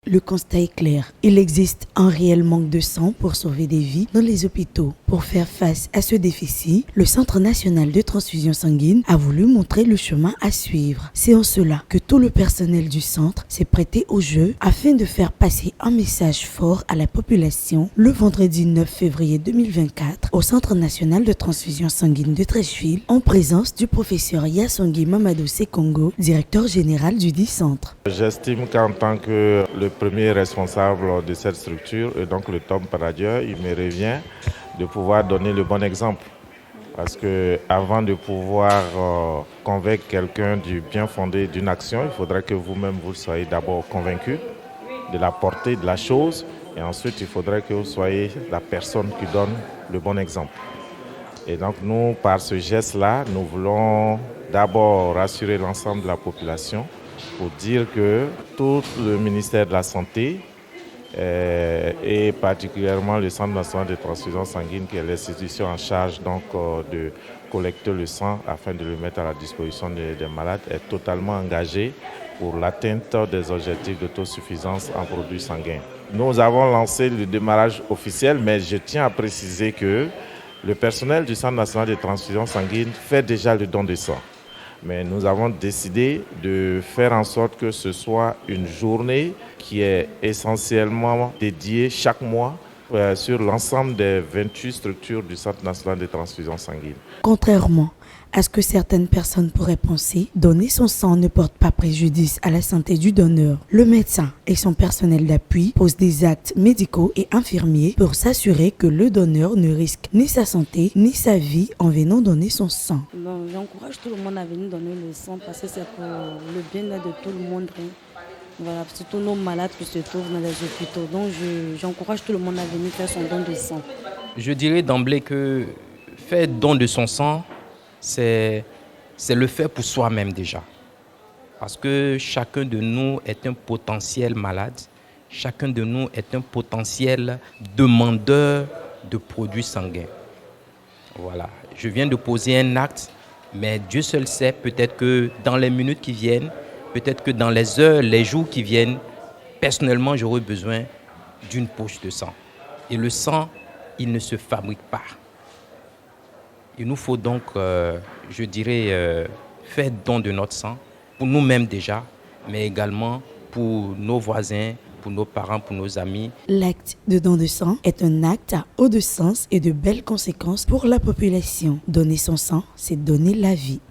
le constat est clair. Il existe un réel manque de sang pour sauver des vies dans les hôpitaux. Pour faire face à ce déficit, le Centre national de transfusion sanguine a voulu montrer le chemin à suivre. C'est en cela que tout le personnel du centre s'est prêté au jeu afin de faire passer un message fort à la population le vendredi 9 février 2024 au Centre national de transfusion sanguine de Treichville en présence du professeur Yassongui Mamadou Sekongo, directeur général du dit centre. J'estime qu'en tant que le premier responsable de cette structure et donc le top manager, il me revient de pouvoir donner le bon exemple. Parce que avant de pouvoir convaincre quelqu'un du bien fondé d'une action, il faudrait que vous-même vous soyez d'abord convaincu de la portée de la chose et ensuite il faudrait que vous soyez la personne qui donne le bon exemple. Et donc nous, par ce geste-là, nous voulons d'abord rassurer l'ensemble de la population pour dire que tout le ministère de la Santé et particulièrement le Centre national de transfusion sanguine, qui est l'institution en charge donc, de collecter le sang afin de le mettre à la disposition des malades, est totalement engagé pour l'atteinte des objectifs d'autosuffisance en produits sanguins. Nous avons lancé le démarrage officiel, mais je tiens à préciser que le personnel du Centre national de transfusion sanguine fait déjà le don de sang. Mais nous avons décidé de faire en sorte que ce soit une journée qui est essentiellement dédiée chaque mois sur l'ensemble des 28 structures du Centre national de transfusion sanguine. Contrairement à ce que certaines personnes pourraient penser, donner son sang ne porte pas préjudice à la santé du donneur. Le médecin et son personnel d'appui posent des actes médicaux et infirmiers pour s'assurer que le donneur ne risque ni sa santé ni sa vie en venant donner son sang. Donc, j'encourage tout le monde à venir donner le sang parce que c'est pour le bien-être de tout le monde. Voilà, surtout nos malades qui se trouvent dans les hôpitaux. Donc j'encourage tout le monde à venir faire son don de sang. Je dirais d'emblée que faire don de son sang, c'est le faire pour soi-même déjà. Parce que chacun de nous est un potentiel malade, chacun de nous est un potentiel demandeur de produits sanguins. Voilà, je viens de poser un acte, mais Dieu seul sait, peut-être que dans les minutes qui viennent, peut-être que dans les heures, les jours qui viennent, personnellement, j'aurai besoin d'une poche de sang. Et le sang, il ne se fabrique pas. Il nous faut donc, je dirais, faire don de notre sang, pour nous-mêmes déjà, mais également pour nos voisins, pour nos parents, pour nos amis. L'acte de don de sang est un acte à haut de sens et de belles conséquences pour la population. Donner son sang, c'est donner la vie.